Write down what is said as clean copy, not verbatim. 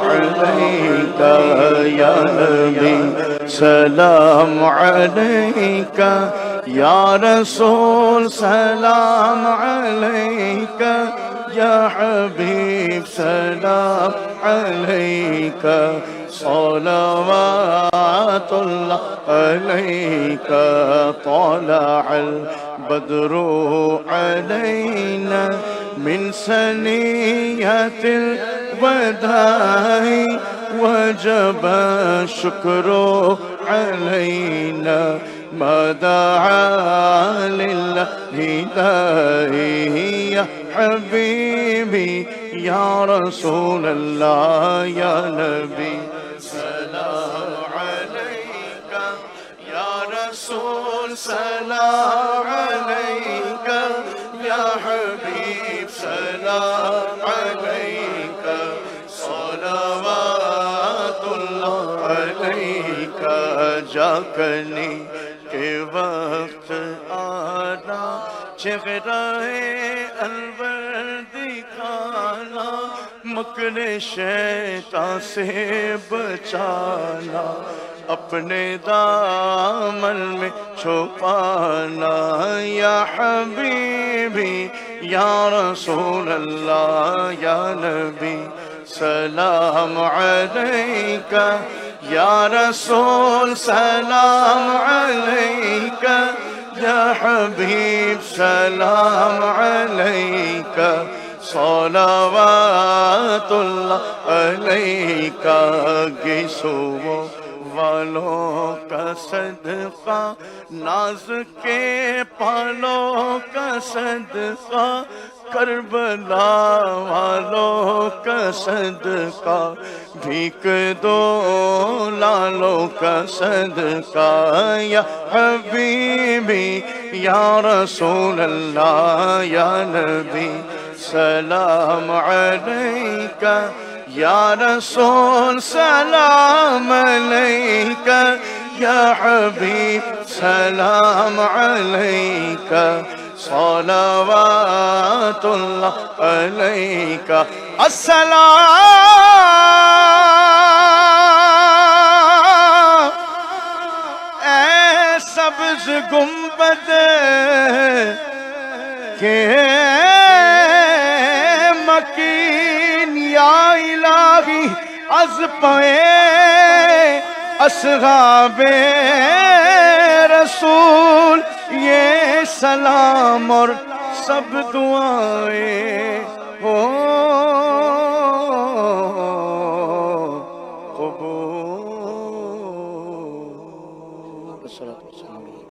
علیکہ یا نبی سلام علیکہ یا رسول سلام علیکہ یا حبیب سلام علیکہ صلوات اللہ علیکہ طلع البدر علینا من ثنیۃ الوداع وجب الشکر علینا ما دعا للہ داعی یا حبیبی یا رسول اللہ یا نبی سلام علیکہ یا رسول سلام علیکہ یا حبیب سلام علیکہ صلوات اللہ علیکہ جاکنی کے وقت آنا چہرہ انور دکھانا مکر شیطان سے بچانا اپنے دامن میں چھپانا یا حبیبی یا رسول اللہ یا نبی سلام علیکہ یا رسول سلام علیکہ یا حبیب سلام علیکہ صلوات اللہ علیکہ گیسو والوں کا صدقہ ناز کے پالوں کا صدقہ کربلا والوں کا صدقہ بھیک دو لالوں کا صدقہ یا حبیبی یا رسول اللہ یا نبی سلام علیکہ یا رسول سلام علیکہ یا حبیب سلام علیکہ صلوات اللہ علیکہ السلام اے سبز گنبد کے مکین یا الہی از پائے اصحاب رسول یہ سلام اور سب دعائیں ہو قبول